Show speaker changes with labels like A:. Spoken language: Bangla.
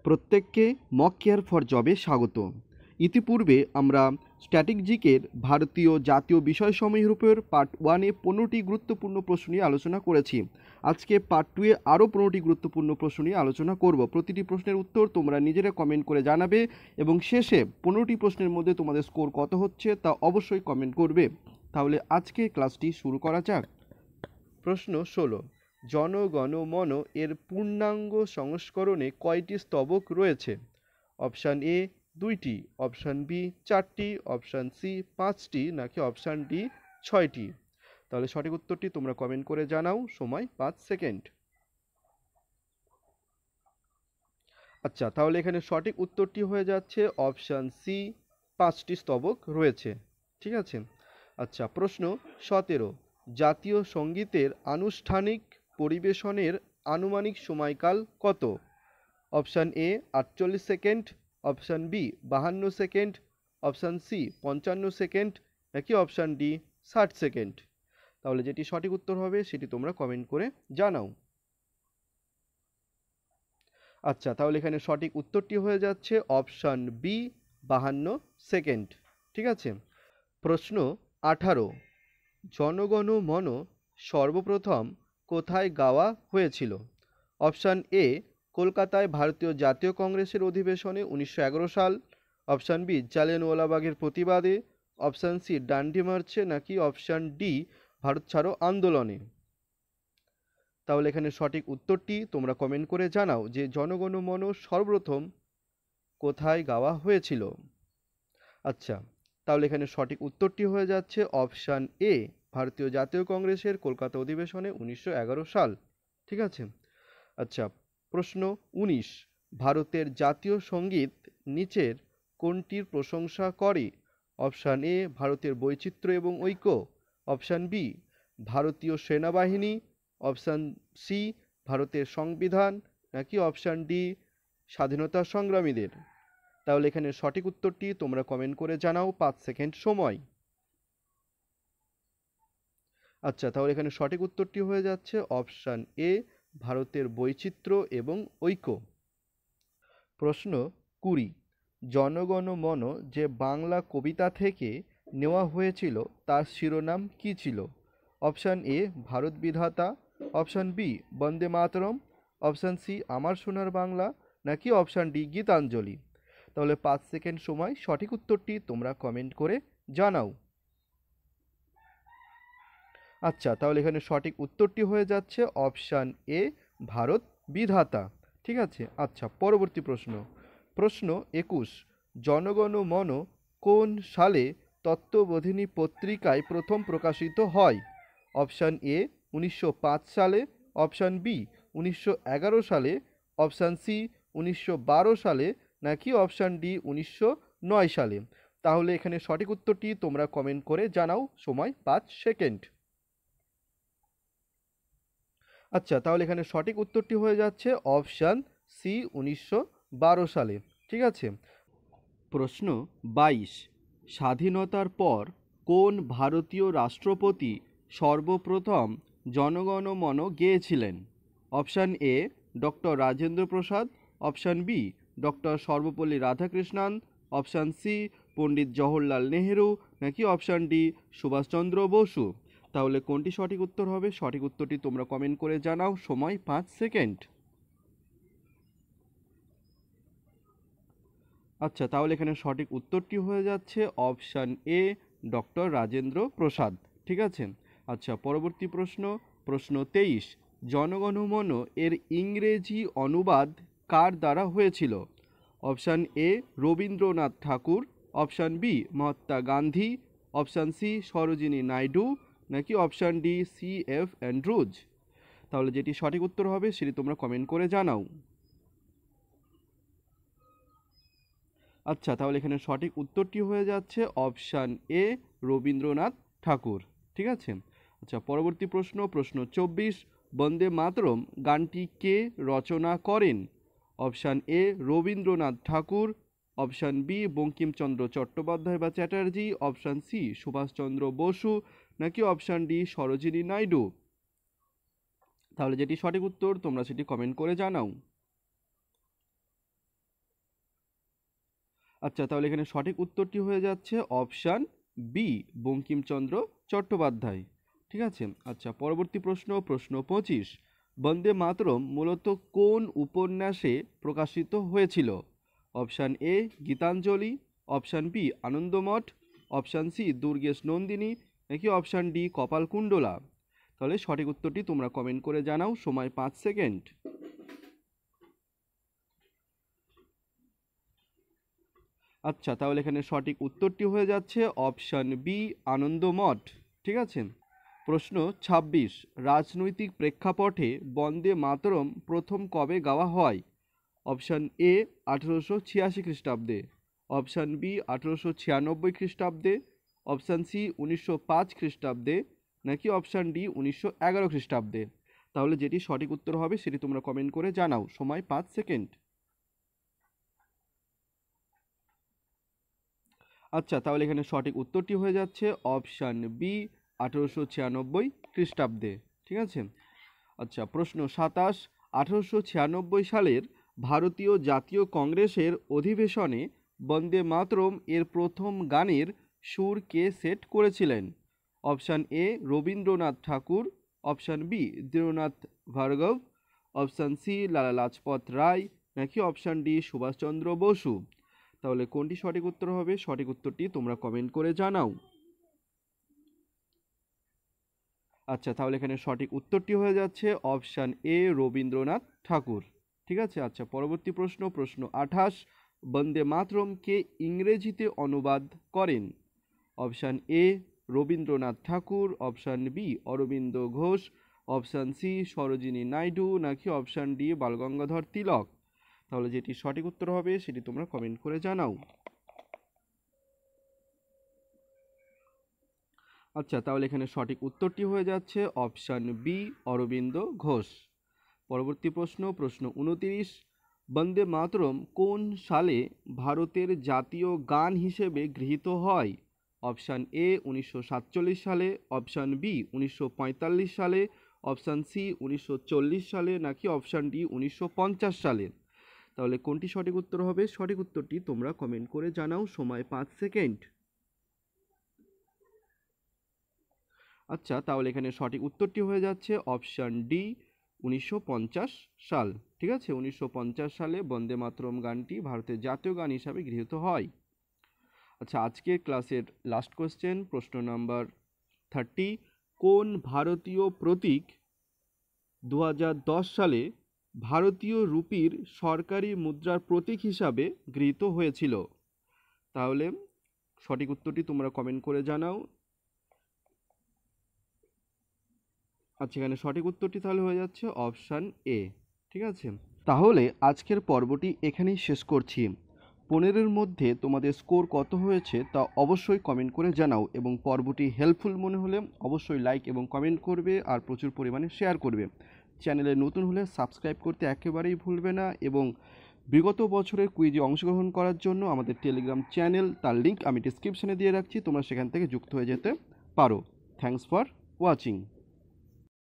A: প্রত্যেককে মক কেয়ার ফর জবে স্বাগত। ইতিপূর্বে আমরা স্ট্যাটিক জিকের ভারতীয় জাতীয় বিষয়সমূহের উপর পার্ট 1-এ 15টি গুরুত্বপূর্ণ প্রশ্ন নিয়ে আলোচনা করেছি। আজকে পার্ট 2-এ আরও 15টি গুরুত্বপূর্ণ প্রশ্ন নিয়ে আলোচনা করব। প্রতিটি প্রশ্নের উত্তর তোমরা নিজেরা কমেন্ট করে জানাবে এবং শেষে 15টি প্রশ্নের মধ্যে তোমাদের স্কোর কত হচ্ছে তা অবশ্যই কমেন্ট করবে। তাহলে আজকে ক্লাসটি শুরু করা যাক। প্রশ্ন 16, জনগণ মন এর পূর্ণাঙ্গ সংস্করণে কয়টি স্তবক রয়েছে? অপশান এ 2টি, অপশান বি 4টি, অপশান সি 5টি, নাকি অপশান ডি 6টি? তাহলে সঠিক উত্তরটি তোমরা কমেন্ট করে জানাও, সময় 5 সেকেন্ড। আচ্ছা, তাহলে এখানে সঠিক উত্তরটি হয়ে যাচ্ছে অপশান সি, 5টি স্তবক রয়েছে। ঠিক আছে। আচ্ছা, প্রশ্ন 17, জাতীয় সঙ্গীতের আনুষ্ঠানিক পরিবেশনের আনুমানিক সময়কাল কত? Option A 48 second, option B 52 second, option C 55 second, নাকি অপশান ডি 60 সেকেন্ড? তাহলে যেটি সঠিক উত্তর হবে সেটি তোমরা কমেন্ট করে জানাও। আচ্ছা, তাহলে এখানে সঠিক উত্তরটি হয়ে যাচ্ছে অপশান বি 52 সেকেন্ড। ঠিক আছে। প্রশ্ন 18, জনগণ মন সর্বপ্রথম কোথায় গাওয়া হয়েছিল? অপশান এ কলকাতায় ভারতীয় জাতীয় কংগ্রেসের অধিবেশনে 1911 সাল, অপশান বি জালিয়ানওয়ালাবাগের প্রতিবাদে, অপশান সি ডান্ডি মার্চে, নাকি অপশান ডি ভারত ছাড়ো আন্দোলনে? তাহলে এখানে সঠিক উত্তরটি তোমরা কমেন্ট করে জানাও যে জনগণ মন সর্বপ্রথম কোথায় গাওয়া হয়েছিল। আচ্ছা, তাহলে এখানে সঠিক উত্তরটি হয়ে যাচ্ছে অপশান এ ভারতীয় জাতীয় কংগ্রেসের কলকাতা অধিবেশনে 1911 সাল। ঠিক আছে। আচ্ছা, প্রশ্ন 19, ভারতের জাতীয় সঙ্গীত নিচের কোনটির প্রশংসা করে? অপশান এ ভারতের বৈচিত্র্য এবং ঐক্য, অপশান বি ভারতীয় সেনাবাহিনী, অপশান সি ভারতের সংবিধান, নাকি অপশান ডি স্বাধীনতা সংগ্রামীদের? তাহলে এখানে সঠিক উত্তরটি তোমরা কমেন্ট করে জানাও, 5 সেকেন্ড সময়। আচ্ছা, তাহলে এখানে সঠিক উত্তরটি হয়ে যাচ্ছে অপশান এ ভারতের বৈচিত্র্য এবং ঐক্য। প্রশ্ন 20, জনগণ মন যে বাংলা কবিতা থেকে নেওয়া হয়েছিল তার শিরোনাম কী ছিল? অপশান এ ভারত বিধাতা, অপশান বি বন্দে মাতরম, অপশান সি আমার সোনার বাংলা, নাকি অপশান ডি গীতাঞ্জলি? তাহলে 5 সেকেন্ড সময়, সঠিক উত্তরটি তোমরা কমেন্ট করে জানাও। আচ্ছা, তাহলে এখানে সঠিক উত্তরটি হয়ে যাচ্ছে অপশান এ ভারত বিধাতা। ঠিক আছে। আচ্ছা, পরবর্তী প্রশ্ন। প্রশ্ন 21, জনগণ মন কোন সালে তত্ত্ববোধিনী পত্রিকায় প্রথম প্রকাশিত হয়? অপশান এ 1905 সালে, অপশান বি 1911 সালে, অপশান সি 1912 সালে, নাকি অপশান ডি 1909 সালে? তাহলে এখানে সঠিক উত্তরটি তোমরা কমেন্ট করে জানাও, সময় 5 সেকেন্ড। আচ্ছা, তাহলে এখানে সঠিক উত্তরটি হয়ে যাচ্ছে অপশান সি 1912 সালে। ঠিক আছে। প্রশ্ন 22, স্বাধীনতার পর কোন ভারতীয় রাষ্ট্রপতি সর্বপ্রথম জনগণ মন গেয়েছিলেন? Option A doctor Rajendra Prasad, option B doctor Sarvepalli Radhakrishnan, option C Pandit Jawaharlal Nehru, নাকি অপশান ডি সুভাষচন্দ্র বসু? তাহলে কোনটি সঠিক উত্তর হবে? সঠিক উত্তরটি তোমরা কমেন্ট করে জানাও, সময় 5 সেকেন্ড। আচ্ছা, তাহলে এখানে সঠিক উত্তরটি হয়ে যাচ্ছে অপশান এ ডক্টর রাজেন্দ্র প্রসাদ। ঠিক আছে। আচ্ছা, পরবর্তী প্রশ্ন। প্রশ্ন 23, জনগণ মন এর ইংরেজি অনুবাদ কার দ্বারা হয়েছিল? Option A Rabindranath Thakur, option B Mahatma Gandhi, option C Sarojini Naidu, নাকি option D C F Andrews? তাহলে যেটি সঠিক উত্তর হবে সেটি তোমরা কমেন্ট করে জানাও। আচ্ছা, তাহলে এখানে সঠিক উত্তরটি হয়ে যাচ্ছে অপশান এ রবীন্দ্রনাথ ঠাকুর। ঠিক আছে। আচ্ছা, পরবর্তী প্রশ্ন। প্রশ্ন 24, বন্দে মাতরম গানটি কে রচনা করেন? Option A Rabindranath Thakur, option B Bankimchandra Chattopadhyay বা চ্যাটার্জি, অপশান সি সুভাষচন্দ্র বসু, নাকি অপশান ডি সরোজিনী নাইডু? তাহলে যেটি সঠিক উত্তর তোমরা সেটি কমেন্ট করে জানাও। আচ্ছা, তাহলে এখানে সঠিক উত্তরটি হয়ে যাচ্ছে অপশান বি, বঙ্কিমচন্দ্র চট্টোপাধ্যায়। ঠিক আছে। আচ্ছা, পরবর্তী প্রশ্ন, প্রশ্ন 25, বন্দে মাতরম মূলত কোন উপন্যাসে প্রকাশিত হয়েছিল? Option A Gitanjali, option B Anandamath, option C Durgesh Nandini, নাকি অপশান ডি কপালকুণ্ডলা? তাহলে সঠিক উত্তরটি তোমরা কমেন্ট করে জানাও, সময় 5 সেকেন্ড। আচ্ছা, তাহলে এখানে সঠিক উত্তরটি হয়ে যাচ্ছে অপশান বি আনন্দমঠ। ঠিক আছে। প্রশ্ন 26, রাজনৈতিক প্রেক্ষাপটে বন্দে মাতরম প্রথম কবে গাওয়া হয়? অপশান এ 1886 খ্রিস্টাব্দে, অপশান বি 1896 খ্রিস্টাব্দে, অপশান সি 1905 খ্রিস্টাব্দে, নাকি অপশান ডি 1911 খ্রিস্টাব্দে? তাহলে যেটি সঠিক উত্তর হবে সেটি তোমরা কমেন্ট করে জানাও, সময় 5 সেকেন্ড। আচ্ছা, তাহলে এখানে সঠিক উত্তরটি হয়ে যাচ্ছে অপশান বি 1896 খ্রিস্টাব্দে। ঠিক আছে। আচ্ছা, প্রশ্ন 27, 1896 সালের ভারতীয় জাতীয় কংগ্রেসের অধিবেশনে বন্দে মাতরম এর প্রথম গানের সুর কে সেট করেছিলেন? Option A Rabindranath Thakur, option B Dinanath Bhargava, option C Lala Lajpat রায়, নাকি অপশান ডি সুভাষচন্দ্র বসু? তাহলে কোনটি সঠিক উত্তর হবে? সঠিক উত্তরটি তোমরা কমেন্ট করে জানাও। আচ্ছা, তাহলে এখানে সঠিক উত্তরটি হয়ে যাচ্ছে অপশান এ রবীন্দ্রনাথ ঠাকুর। ঠিক আছে। আচ্ছা, পরবর্তী প্রশ্ন, প্রশ্ন 28, বন্দে মাতরম কে ইংরেজিতে অনুবাদ করেন? Option A Rabindranath Thakur, option B Aurobindo Ghosh, option C Sarojini Naidu, নাকি অপশান ডি বালগঙ্গাধর তিলক? তাহলে যেটি সঠিক উত্তর হবে সেটি তোমরা কমেন্ট করে জানাও। আচ্ছা, তাহলে এখানে সঠিক উত্তরটি হয়ে যাচ্ছে অপশান বি অরবিন্দ ঘোষ। পরবর্তী প্রশ্ন, প্রশ্ন 29, বন্দে মাতরম কোন সালে ভারতের জাতীয় গান হিসেবে গৃহীত হয়? অপশান এ 1947 সালে, অপশান বি 1945 সালে, অপশান সি 1940 সালে, নাকি অপশান ডি 1950 সালে? তাহলে কোনটি সঠিক উত্তর হবে? সঠিক উত্তরটি তোমরা কমেন্ট করে জানাও, সময় 5 সেকেন্ড। আচ্ছা, তাহলে এখানে সঠিক উত্তরটি হয়ে যাচ্ছে অপশান ডি 1950 সাল। ঠিক আছে। 1950 সালে বন্দে মাতরম গানটি ভারতের জাতীয় গান হিসাবে গৃহীত হয়। আচ্ছা, আজকের ক্লাসের লাস্ট কোশ্চেন, প্রশ্ন নাম্বার 30, কোন ভারতীয় প্রতীক 2010 সালে ভারতীয় রুপির সরকারি মুদ্রার প্রতীক হিসাবে গৃহীত হয়েছিল? তাহলে সঠিক উত্তরটি তোমরা কমেন্ট করে জানাও। আচ্ছা, এখানে সঠিক উত্তরটি তাহলে হয়ে যাচ্ছে অপশান এ। ঠিক আছে। তাহলে আজকের পর্বটি এখানেই শেষ করছি। 15-এর মধ্যে তোমাদের স্কোর কত হয়েছে তা অবশ্যই কমেন্ট করে জানাও, এবং পর্বটি হেল্পফুল মনে হলে অবশ্যই লাইক এবং কমেন্ট করবে আর প্রচুর পরিমাণে শেয়ার করবে। চ্যানেলে নতুন হলে সাবস্ক্রাইব করতে একেবারেই ভুলবে না, এবং বিগত বছরের কুইজে অংশগ্রহণ করার জন্য আমাদের টেলিগ্রাম চ্যানেল, তার লিঙ্ক আমি ডিসক্রিপশনে দিয়ে রাখছি, তোমরা সেখান থেকে যুক্ত হয়ে যেতে পারো। Thanks for watching.